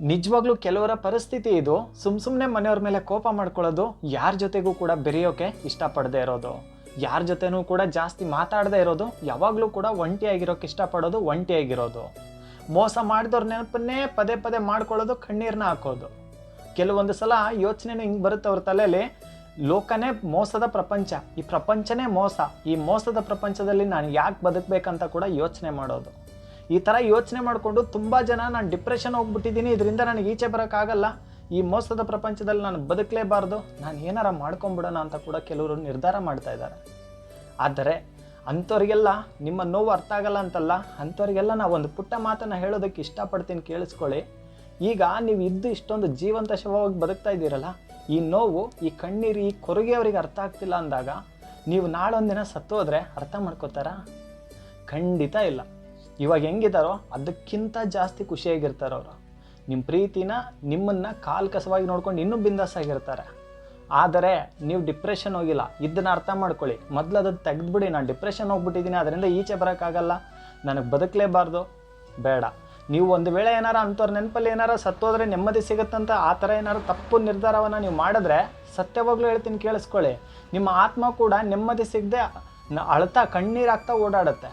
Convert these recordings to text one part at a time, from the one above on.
ನಿಜವಾಗ್ಲೂ ಕೆಲವರ ಪರಿಸ್ಥಿತಿ ಇದು. ಸುಮ್ಮನೆ ಮನೆಯವ್ರ ಮೇಲೆ ಕೋಪ ಮಾಡ್ಕೊಳ್ಳೋದು, ಯಾರ ಜೊತೆಗೂ ಕೂಡ ಬೆರೆಯೋಕೆ ಇಷ್ಟಪಡದೇ ಇರೋದು, ಯಾರ ಜೊತೆನೂ ಕೂಡ ಜಾಸ್ತಿ ಮಾತಾಡದೇ ಇರೋದು, ಯಾವಾಗಲೂ ಕೂಡ ಒಂಟಿಯಾಗಿರೋಕೆ ಇಷ್ಟಪಡೋದು, ಒಂಟಿಯಾಗಿರೋದು, ಮೋಸ ಮಾಡಿದವ್ರ ನೆನಪನ್ನೇ ಪದೇ ಪದೇ ಮಾಡ್ಕೊಳ್ಳೋದು, ಕಣ್ಣೀರನ್ನ ಹಾಕೋದು. ಕೆಲವೊಂದು ಸಲ ಯೋಚನೆನೂ ಹಿಂಗೆ ಬರುತ್ತೆ ಅವ್ರ ತಲೆಯಲ್ಲಿ, ಲೋಕನೇ ಮೋಸದ ಪ್ರಪಂಚ, ಈ ಪ್ರಪಂಚನೇ ಮೋಸ, ಈ ಮೋಸದ ಪ್ರಪಂಚದಲ್ಲಿ ನಾನು ಯಾಕೆ ಬದುಕಬೇಕಂತ ಕೂಡ ಯೋಚನೆ ಮಾಡೋದು. ಈ ಥರ ಯೋಚನೆ ಮಾಡಿಕೊಂಡು ತುಂಬ ಜನ ನಾನು ಡಿಪ್ರೆಷನ್ ಹೋಗ್ಬಿಟ್ಟಿದ್ದೀನಿ, ಇದರಿಂದ ನನಗೆ ಈಚೆ ಬರೋಕ್ಕಾಗಲ್ಲ, ಈ ಮೋಸದ ಪ್ರಪಂಚದಲ್ಲಿ ನಾನು ಬದುಕಲೇಬಾರ್ದು, ನಾನು ಏನಾರ ಮಾಡ್ಕೊಂಬಿಡೋಣ ಅಂತ ಕೂಡ ಕೆಲವರು ನಿರ್ಧಾರ ಮಾಡ್ತಾ ಇದ್ದಾರೆ. ಆದರೆ ಅಂಥವ್ರಿಗೆಲ್ಲ ನಿಮ್ಮ ನೋವು ಅರ್ಥ ಆಗಲ್ಲ ಅಂತಲ್ಲ, ಅಂಥವ್ರಿಗೆಲ್ಲ ನಾವು ಒಂದು ಪುಟ್ಟ ಮಾತನ್ನು ಹೇಳೋದಕ್ಕೆ ಇಷ್ಟಪಡ್ತೀನಿ, ಕೇಳಿಸ್ಕೊಳ್ಳಿ. ಈಗ ನೀವು ಇದ್ದು ಇಷ್ಟೊಂದು ಜೀವಂತ ಶವವಾಗಿ ಬದುಕ್ತಾ ಇದ್ದೀರಲ್ಲ, ಈ ನೋವು, ಈ ಕಣ್ಣೀರು, ಈ ಕೊರಗೆ ಅವರಿಗೆ ಅರ್ಥ ಆಗ್ತಿಲ್ಲ ಅಂದಾಗ ನೀವು ನಾಳೊಂದಿನ ಸತ್ತೋದ್ರೆ ಅರ್ಥ ಮಾಡ್ಕೋತಾರಾ? ಖಂಡಿತ ಇಲ್ಲ. ಇವಾಗ ಹೆಂಗಿದ್ದಾರೋ ಅದಕ್ಕಿಂತ ಜಾಸ್ತಿ ಖುಷಿಯಾಗಿರ್ತಾರೆ ಅವರು. ನಿಮ್ಮ ಪ್ರೀತಿನ, ನಿಮ್ಮನ್ನು ಕಾಲು ಕಸವಾಗಿ ನೋಡ್ಕೊಂಡು ಇನ್ನೂ ಬಿಂದಾಸಾಗಿರ್ತಾರೆ. ಆದರೆ ನೀವು ಡಿಪ್ರೆಷನ್ ಹೋಗಿಲ್ಲ, ಇದನ್ನು ಅರ್ಥ ಮಾಡ್ಕೊಳ್ಳಿ. ಮೊದಲು ಅದನ್ನು ತೆಗೆದುಬಿಡಿ, ನಾನು ಡಿಪ್ರೆಷನ್ ಹೋಗ್ಬಿಟ್ಟಿದ್ದೀನಿ, ಅದರಿಂದ ಈಚೆ ಬರೋಕ್ಕಾಗಲ್ಲ, ನನಗೆ ಬದುಕಲೇಬಾರ್ದು, ಬೇಡ. ನೀವು ಒಂದು ವೇಳೆ ಏನಾರ ಅಂಥವ್ರ ನೆನಪಲ್ಲಿ ಏನಾರ ಸತ್ತೋದ್ರೆ ನೆಮ್ಮದಿ ಸಿಗುತ್ತಂತ ಆ ಥರ ಏನಾರು ತಪ್ಪು ನಿರ್ಧಾರವನ್ನು ನೀವು ಮಾಡಿದ್ರೆ, ಸತ್ಯವಾಗ್ಲೂ ಹೇಳ್ತೀನಿ ಕೇಳಿಸ್ಕೊಳ್ಳಿ, ನಿಮ್ಮ ಆತ್ಮ ಕೂಡ ನೆಮ್ಮದಿ ಸಿಗದೆ ಅಳ್ತಾ ಕಣ್ಣೀರಾಗ್ತಾ ಓಡಾಡುತ್ತೆ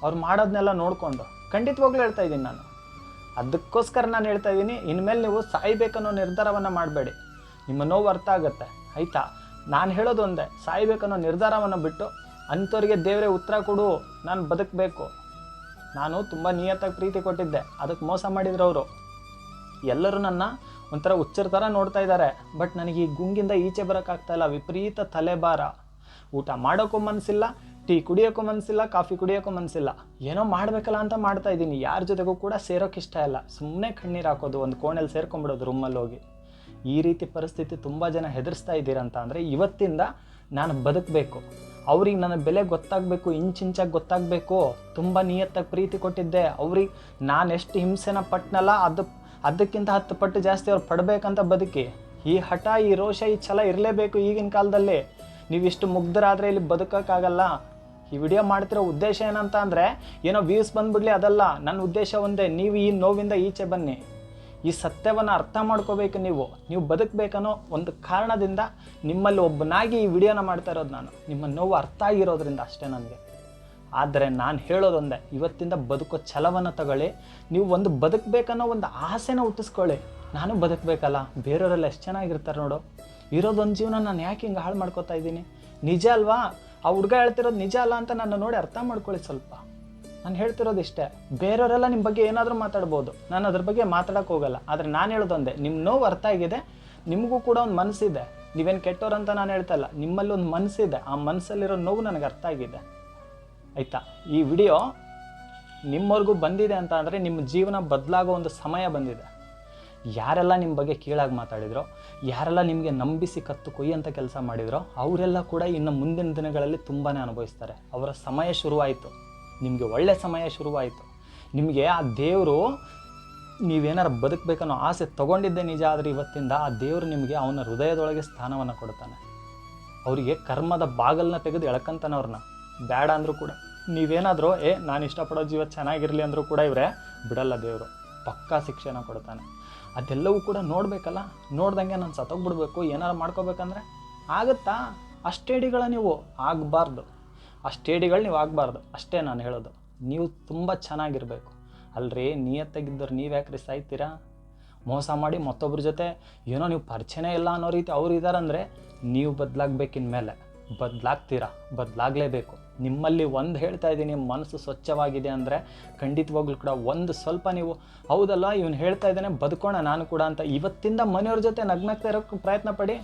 ಅವ್ರು ಮಾಡೋದನ್ನೆಲ್ಲ ನೋಡಿಕೊಂಡು. ಖಂಡಿತವಾಗ್ಲೂ ಹೇಳ್ತಾ ಇದ್ದೀನಿ ನಾನು. ಅದಕ್ಕೋಸ್ಕರ ನಾನು ಹೇಳ್ತಾ ಇದ್ದೀನಿ, ಇನ್ಮೇಲೆ ನೀವು ಸಾಯ್ಬೇಕನ್ನೋ ನಿರ್ಧಾರವನ್ನು ಮಾಡಬೇಡಿ. ನಿಮ್ಮ ನೋವು ಅರ್ಥ ಆಗುತ್ತೆ, ಆಯಿತಾ? ನಾನು ಹೇಳೋದು ಒಂದೇ, ಸಾಯ್ಬೇಕನ್ನೋ ನಿರ್ಧಾರವನ್ನು ಬಿಟ್ಟು ಅಂಥವ್ರಿಗೆ ದೇವರೇ ಉತ್ತರ ಕೊಡು, ನಾನು ಬದುಕಬೇಕು, ನಾನು ತುಂಬ ನಿಯತ್ತಾಗಿ ಪ್ರೀತಿ ಕೊಟ್ಟಿದ್ದೆ, ಅದಕ್ಕೆ ಮೋಸ ಮಾಡಿದ್ರು ಅವರು, ಎಲ್ಲರೂ ನನ್ನ ಒಂಥರ ಹುಚ್ಚರ ಥರ ನೋಡ್ತಾ ಇದ್ದಾರೆ, ಬಟ್ ನನಗೆ ಈ ಗುಂಗಿಂದ ಈಚೆ ಬರೋಕ್ಕಾಗ್ತಾಯಿಲ್ಲ, ವಿಪರೀತ ತಲೆಭಾರ, ಊಟ ಮಾಡೋಕ್ಕೂ ಮನಸ್ಸಿಲ್ಲ, ಟೀ ಕುಡಿಯೋಕ್ಕೂ ಮನಸ್ಸಿಲ್ಲ, ಕಾಫಿ ಕುಡಿಯೋಕ್ಕೂ ಮನಸ್ಸಿಲ್ಲ, ಏನೋ ಮಾಡಬೇಕಲ್ಲ ಅಂತ ಮಾಡ್ತಾ ಇದ್ದೀನಿ, ಯಾರ ಜೊತೆಗೂ ಕೂಡ ಸೇರೋಕ್ಕೆ ಇಷ್ಟ ಇಲ್ಲ, ಸುಮ್ಮನೆ ಕಣ್ಣೀರು ಹಾಕೋದು, ಒಂದು ಕೋಣೆಯಲ್ಲಿ ಸೇರ್ಕೊಂಡ್ಬಿಡೋದು ರೂಮಲ್ಲಿ ಹೋಗಿ. ಈ ರೀತಿ ಪರಿಸ್ಥಿತಿ ತುಂಬ ಜನ ಹೆದರ್ಸ್ತಾ ಇದ್ದೀರಂತ ಅಂದರೆ, ಇವತ್ತಿಂದ ನಾನು ಬದುಕಬೇಕು, ಅವ್ರಿಗೆ ನನ್ನ ಬೆಲೆ ಗೊತ್ತಾಗಬೇಕು, ಇಂಚಿಂಚಾಗಿ ಗೊತ್ತಾಗಬೇಕು, ತುಂಬ ನಿಯತ್ತಾಗಿ ಪ್ರೀತಿ ಕೊಟ್ಟಿದ್ದೆ ಅವ್ರಿಗೆ, ನಾನು ಎಷ್ಟು ಹಿಂಸೆನ ಪಟ್ಟನಲ್ಲ ಅದಕ್ಕಿಂತ 10 ಪಟ್ಟು ಜಾಸ್ತಿ ಅವ್ರು ಪಡಬೇಕಂತ ಬದುಕಿ. ಈ ಹಠ, ಈ ರೋಷ, ಈ ಛಲ ಇರಲೇಬೇಕು ಈಗಿನ ಕಾಲದಲ್ಲಿ. ನೀವು ಇಷ್ಟು ಮುಗ್ಧರಾದರೆ ಇಲ್ಲಿ ಬದುಕೋಕ್ಕಾಗಲ್ಲ. ಈ ವಿಡಿಯೋ ಮಾಡ್ತಿರೋ ಉದ್ದೇಶ ಏನಂತ ಅಂದರೆ, ಏನೋ ವ್ಯೂಸ್ ಬಂದುಬಿಡಲಿ ಅದಲ್ಲ, ನನ್ನ ಉದ್ದೇಶ ಒಂದೇ, ನೀವು ಈ ನೋವಿಂದ ಈಚೆ ಬನ್ನಿ, ಈ ಸತ್ಯವನ್ನು ಅರ್ಥ ಮಾಡ್ಕೋಬೇಕು. ನೀವು ಬದುಕಬೇಕನ್ನೋ ಒಂದು ಕಾರಣದಿಂದ ನಿಮ್ಮಲ್ಲಿ ಒಬ್ಬನಾಗಿ ಈ ವಿಡಿಯೋನ ಮಾಡ್ತಾ ಇರೋದು ನಾನು, ನಿಮ್ಮ ನೋವು ಅರ್ಥ ಆಗಿರೋದ್ರಿಂದ ಅಷ್ಟೇ ನನಗೆ. ಆದರೆ ನಾನು ಹೇಳೋದೊಂದೇ, ಇವತ್ತಿಂದ ಬದುಕೋ ಛಲವನ್ನು ತಗೊಳ್ಳಿ. ನೀವು ಒಂದು ಬದುಕಬೇಕನ್ನೋ ಒಂದು ಆಸೆನ ಹುಟ್ಟಿಸ್ಕೊಳ್ಳಿ. ನಾನು ಬದುಕಬೇಕಲ್ಲ, ಬೇರೆಯವರೆಲ್ಲ ಎಷ್ಟು ಚೆನ್ನಾಗಿರ್ತಾರೆ ನೋಡು, ಇರೋದೊಂದು ಜೀವನ ನಾನು ಯಾಕೆ ಹಿಂಗೆ ಹಾಳು ಮಾಡ್ಕೋತಾ ಇದ್ದೀನಿ? ನಿಜ ಅಲ್ವಾ? ಆ ಹುಡುಗ ಹೇಳ್ತಿರೋದು ನಿಜ ಅಲ್ಲ ಅಂತ ನನ್ನ ನೋಡಿ ಅರ್ಥ ಮಾಡ್ಕೊಳ್ಳಿ ಸ್ವಲ್ಪ. ನಾನು ಹೇಳ್ತಿರೋದು ಇಷ್ಟೇ. ಬೇರೆಯವರೆಲ್ಲ ನಿಮ್ಮ ಬಗ್ಗೆ ಏನಾದರೂ ಮಾತಾಡ್ಬೋದು, ನಾನು ಅದ್ರ ಬಗ್ಗೆ ಮಾತಾಡೋಕ್ಕೆ ಹೋಗಲ್ಲ. ಆದರೆ ನಾನು ಹೇಳೋದೊಂದೇ, ನಿಮ್ಮ ನೋವು ಅರ್ಥ ಆಗಿದೆ, ನಿಮಗೂ ಕೂಡ ಒಂದು ಮನಸ್ಸಿದೆ, ನೀವೇನು ಕೆಟ್ಟೋರಂತ ನಾನು ಹೇಳ್ತಾ ಇಲ್ಲ, ನಿಮ್ಮಲ್ಲಿ ಒಂದು ಮನಸ್ಸಿದೆ, ಆ ಮನಸ್ಸಲ್ಲಿರೋ ನೋವು ನನಗೆ ಅರ್ಥ ಆಗಿದೆ, ಆಯಿತಾ? ಈ ವಿಡಿಯೋ ನಿಮ್ಮವ್ರಿಗೂ ಬಂದಿದೆ ಅಂತ ಅಂದರೆ ನಿಮ್ಮ ಜೀವನ ಬದಲಾಗೋ ಒಂದು ಸಮಯ ಬಂದಿದೆ. ಯಾರೆಲ್ಲ ನಿಮ್ಮ ಬಗ್ಗೆ ಕೀಳಾಗಿ ಮಾತಾಡಿದ್ರೋ, ಯಾರೆಲ್ಲ ನಿಮಗೆ ನಂಬಿಸಿ ಕತ್ತು ಕೊಯ್ಯಂಥ ಕೆಲಸ ಮಾಡಿದ್ರೋ, ಅವರೆಲ್ಲ ಕೂಡ ಇನ್ನು ಮುಂದಿನ ದಿನಗಳಲ್ಲಿ ತುಂಬಾ ಅನುಭವಿಸ್ತಾರೆ. ಅವರ ಸಮಯ ಶುರುವಾಯಿತು, ನಿಮಗೆ ಒಳ್ಳೆ ಸಮಯ ಶುರುವಾಯಿತು. ನಿಮಗೆ ಆ ದೇವರು, ನೀವೇನಾರು ಬದುಕಬೇಕನ್ನೋ ಆಸೆ ತೊಗೊಂಡಿದ್ದೆ ನಿಜ, ಆದರೆ ಇವತ್ತಿಂದ ಆ ದೇವರು ನಿಮಗೆ ಅವನ ಹೃದಯದೊಳಗೆ ಸ್ಥಾನವನ್ನು ಕೊಡ್ತಾನೆ. ಅವರಿಗೆ ಕರ್ಮದ ಬಾಗಲನ್ನ ತೆಗೆದು ಎಳ್ಕಂತಾನೆ ಅವ್ರನ್ನ. ಬೇಡ ಅಂದರೂ ಕೂಡ, ನೀವೇನಾದರೂ ನಾನು ಇಷ್ಟಪಡೋ ಜೀವ ಚೆನ್ನಾಗಿರಲಿ ಅಂದರೂ ಕೂಡ ಇವರೇ ಬಿಡಲ್ಲ, ದೇವರು ಪಕ್ಕಾ ಶಿಕ್ಷೆನ ಕೊಡ್ತಾನೆ. ಅದೆಲ್ಲವೂ ಕೂಡ ನೋಡಬೇಕಲ್ಲ, ನೋಡ್ದಂಗೆ ನಾನು ಸತ್ತೋಗ್ಬಿಡ್ಬೇಕು, ಏನಾರು ಮಾಡ್ಕೋಬೇಕಂದ್ರೆ ಆಗುತ್ತಾ? ಅಷ್ಟೇಡಿಗಳ ನೀವು ಆಗಬಾರ್ದು, ಅಷ್ಟೇಡಿಗಳು ನೀವು ಆಗಬಾರ್ದು, ಅಷ್ಟೇ ನಾನು ಹೇಳೋದು. ನೀವು ತುಂಬ ಚೆನ್ನಾಗಿರಬೇಕು ಅಲ್ರಿ. ನಿಯತ್ತಾಗಿದ್ದವ್ರು ನೀವು ಯಾಕ್ರಿ ಸಾಯ್ತೀರಾ? ಮೋಸ ಮಾಡಿ ಮತ್ತೊಬ್ಬರ ಜೊತೆ ಏನೋ ನೀವು ಪರಿಚಯನೇ ಇಲ್ಲ ಅನ್ನೋ ರೀತಿ ಅವ್ರು ಇದ್ದಾರಂದರೆ, ನೀವು ಬದಲಾಗಬೇಕಿನ್ಮೇಲೆ ಬದಲಾಗ್ತೀರಾ, ಬದಲಾಗಲೇಬೇಕು. ನಿಮ್ಮಲ್ಲಿ ಒಂದು ಹೇಳ್ತಾ ಇದ್ದೀನಿ, ಮನಸ್ಸು ಸ್ವಚ್ಛವಾಗಿದೆ ಅಂದರೆ ಖಂಡಿತವಾಗ್ಲೂ ಕೂಡ ಒಂದು ಸ್ವಲ್ಪ ನೀವು ಹೌದಲ್ಲ ಇವನು ಹೇಳ್ತಾ ಇದ್ದಾನೆ ಬದುಕೋಣ ನಾನು ಕೂಡ ಅಂತ ಇವತ್ತಿಂದ ಮನೆಯವ್ರ ಜೊತೆ ನಗ್ನಗ್ತಾ ಇರೋಕ್ಕೆ ಪ್ರಯತ್ನ ಪಡಿ,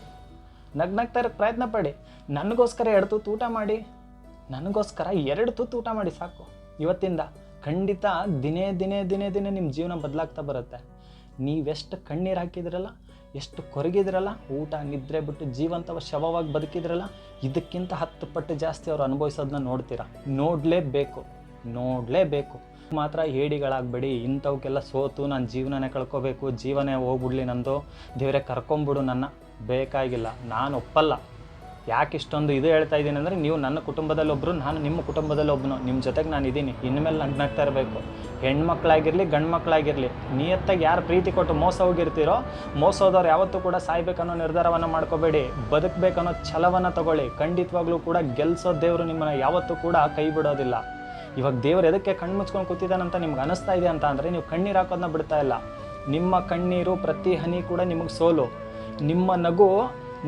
ನಗ್ನಗ್ತಾ ಇರೋಕ್ಕೆ ಪ್ರಯತ್ನ ಪಡಿ. ನನಗೋಸ್ಕರ 2 ತುತ್ತು ಊಟ ಮಾಡಿ, ನನಗೋಸ್ಕರ 2 ತುತ್ತು ಊಟ ಮಾಡಿ ಸಾಕು. ಇವತ್ತಿಂದ ಖಂಡಿತ ದಿನೇ ದಿನೇ ದಿನೇ ದಿನೇ ನಿಮ್ಮ ಜೀವನ ಬದಲಾಗ್ತಾ ಬರುತ್ತೆ. ನೀವೆಷ್ಟು ಕಣ್ಣೀರು ಹಾಕಿದ್ರಲ್ಲ, ಎಷ್ಟು ಕೊರಗಿದ್ರಲ್ಲ, ಊಟ ನಿದ್ರೆ ಬಿಟ್ಟು ಜೀವಂತವ ಶವವಾಗಿ ಬದುಕಿದ್ರಲ್ಲ, ಇದಕ್ಕಿಂತ 10 ಪಟ್ಟು ಜಾಸ್ತಿ ಅವ್ರು ಅನುಭವಿಸೋದನ್ನ ನೋಡ್ತೀರಾ. ನೋಡಲೇಬೇಕು. ಮಾತ್ರ ಹೇಡಿಗಳಾಗಬೇಡಿ. ಇಂಥವಕ್ಕೆಲ್ಲ ಸೋತು ನಾನು ಜೀವನನೇ ಕಳ್ಕೊಬೇಕು, ಜೀವನೇ ಹೋಗ್ಬಿಡ್ಲಿ ನಂದು, ದೇವರೇ ಕರ್ಕೊಂಬಿಡು ನನ್ನ, ಬೇಕಾಗಿಲ್ಲ, ನಾನು ಒಪ್ಪಲ್ಲ. ಯಾಕೆ ಇಷ್ಟೊಂದು ಇದು ಹೇಳ್ತಾ ಇದ್ದೀನಿ ಅಂದರೆ, ನೀವು ನನ್ನ ಕುಟುಂಬದಲ್ಲಿ ಒಬ್ಬರು, ನಾನು ನಿಮ್ಮ ಕುಟುಂಬದಲ್ಲಿ ಒಬ್ಬನು, ನಿಮ್ಮ ಜೊತೆಗೆ ನಾನು ಇದ್ದೀನಿ. ಇನ್ಮೇಲೆ ನಗ್ನಾಗ್ತಾ ಇರಬೇಕು. ಹೆಣ್ಮಕ್ಳಾಗಿರಲಿ ಗಂಡು ಮಕ್ಕಳಾಗಿರಲಿ, ನಿಯತ್ತಾಗಿ ಯಾರು ಪ್ರೀತಿ ಕೊಟ್ಟು ಮೋಸ ಹೋಗಿರ್ತೀರೋ, ಮೋಸ ಹೋದವ್ರು ಯಾವತ್ತೂ ಕೂಡ ಸಾಯ್ಬೇಕನ್ನೋ ನಿರ್ಧಾರವನ್ನು ಮಾಡ್ಕೋಬೇಡಿ. ಬದುಕಬೇಕನ್ನೋ ಛಲವನ್ನು ತಗೊಳ್ಳಿ. ಖಂಡಿತವಾಗ್ಲೂ ಕೂಡ ಗೆಲ್ಸೋ ದೇವರು ನಿಮ್ಮನ್ನು ಯಾವತ್ತೂ ಕೂಡ ಕೈ ಬಿಡೋದಿಲ್ಲ. ಇವಾಗ ದೇವ್ರು ಎದಕ್ಕೆ ಕಣ್ಣು ಮುಚ್ಕೊಂಡು ಕೂತಿದ್ದಾನಂತ ನಿಮ್ಗೆ ಅನಿಸ್ತಾ ಇದೆ ಅಂತ ಅಂದರೆ, ನೀವು ಕಣ್ಣೀರು ಹಾಕೋದನ್ನ ಬಿಡ್ತಾ ಇಲ್ಲ. ನಿಮ್ಮ ಕಣ್ಣೀರು ಪ್ರತಿ ಹನಿ ಕೂಡ ನಿಮಗೆ ಸೋಲು. ನಿಮ್ಮ ನಗು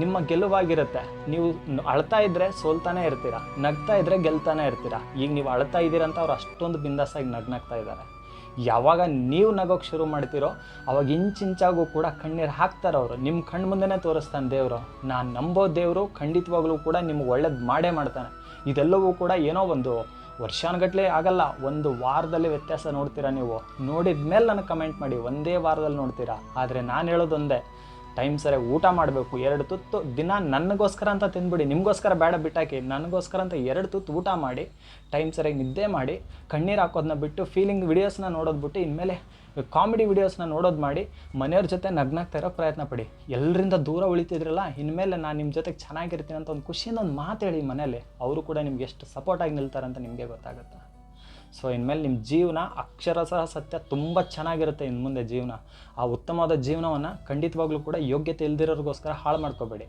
ನಿಮ್ಮ ಗೆಲುವಾಗಿರುತ್ತೆ. ನೀವು ಅಳ್ತಾ ಇದ್ದರೆ ಸೋಲ್ತಾನೆ ಇರ್ತೀರಾ, ನಗ್ತಾ ಇದ್ದರೆ ಗೆಲ್ತಾನೆ ಇರ್ತೀರಾ. ಈಗ ನೀವು ಅಳ್ತಾ ಇದ್ದೀರಂತ ಅವ್ರು ಅಷ್ಟೊಂದು ಬಿಂದಾಸಾಗಿ ನಗ್ನಾಗ್ತಾ ಇದ್ದಾರೆ. ಯಾವಾಗ ನೀವು ನಗೋಕ್ಕೆ ಶುರು ಮಾಡ್ತೀರೋ ಅವಾಗ ಇಂಚಿಂಚಾಗೂ ಕೂಡ ಕಣ್ಣೀರು ಹಾಕ್ತಾರೆ ಅವರು. ನಿಮ್ಮ ಕಣ್ಣು ಮುಂದೆನೇ ತೋರಿಸ್ತಾನೆ ದೇವರು. ನಾನು ನಂಬೋ ದೇವರು ಖಂಡಿತವಾಗ್ಲೂ ಕೂಡ ನಿಮ್ಗೆ ಒಳ್ಳೇದು ಮಾಡೇ ಮಾಡ್ತಾನೆ. ಇದೆಲ್ಲವೂ ಕೂಡ ಏನೋ ಒಂದು ವರ್ಷಾನುಗಟ್ಟಲೆ ಆಗಲ್ಲ, ಒಂದು ವಾರದಲ್ಲಿ ವ್ಯತ್ಯಾಸ ನೋಡ್ತೀರಾ. ನೀವು ನೋಡಿದ ಮೇಲೆ ನನಗೆ ಕಮೆಂಟ್ ಮಾಡಿ, ಒಂದೇ ವಾರದಲ್ಲಿ ನೋಡ್ತೀರಾ. ಆದರೆ ನಾನು ಹೇಳೋದೊಂದೇ, ಟೈಮ್ ಸರಿಯಾಗಿ ಊಟ ಮಾಡಬೇಕು. 2 ತುತ್ತು ದಿನ ನನಗೋಸ್ಕರ ಅಂತ ತಿಂದ್ಬಿಡಿ, ನಿಮಗೋಸ್ಕರ ಬೇಡ ಬಿಟ್ಟಾಕಿ, ನನಗೋಸ್ಕರ ಅಂತ 2 ತುತ್ತು ಊಟ ಮಾಡಿ, ಟೈಮ್ ಸರಿಯಾಗಿ ನಿದ್ದೆ ಮಾಡಿ, ಕಣ್ಣೀರು ಹಾಕೋದನ್ನ ಬಿಟ್ಟು ಫೀಲಿಂಗ್ ವಿಡಿಯೋಸ್ನ ನೋಡೋದು ಬಿಟ್ಟು ಇನ್ಮೇಲೆ ಕಾಮಿಡಿ ವಿಡಿಯೋಸ್ನ ನೋಡೋದು ಮಾಡಿ, ಮನೆಯವ್ರ ಜೊತೆ ನಗ್ನಾಗ್ತಾ ಇರೋ ಪ್ರಯತ್ನ ಪಡಿ. ಎಲ್ಲರಿಂದ ದೂರ ಉಳಿತಿದ್ರಲ್ಲ, ಇನ್ಮೇಲೆ ನಾನು ನಿಮ್ಮ ಜೊತೆಗೆ ಚೆನ್ನಾಗಿರ್ತೀನಿ ಅಂತ ಒಂದು ಖುಷಿಯಿಂದ ಒಂದು ಮಾತು ಹೇಳಿ ಮನೇಲಿ. ಅವರು ಕೂಡ ನಿಮ್ಗೆ ಎಷ್ಟು ಸಪೋರ್ಟಾಗಿ ನಿಲ್ತಾರೆ ಅಂತ ನಿಮಗೆ ಗೊತ್ತಾಗುತ್ತೆ. ಸೊ ಇನ್ಮೇಲೆ ನಿಮ್ಮ ಜೀವನ ಅಕ್ಷರಶಃ ಸತ್ಯ ತುಂಬ ಚೆನ್ನಾಗಿರುತ್ತೆ. ಇನ್ನು ಮುಂದೆ ಜೀವನ, ಆ ಉತ್ತಮವಾದ ಜೀವನವನ್ನು ಖಂಡಿತವಾಗ್ಲೂ ಕೂಡ ಯೋಗ್ಯತೆ ಇಲ್ದಿರೋರಿಗೋಸ್ಕರ ಹಾಳು ಮಾಡ್ಕೋಬೇಡಿ.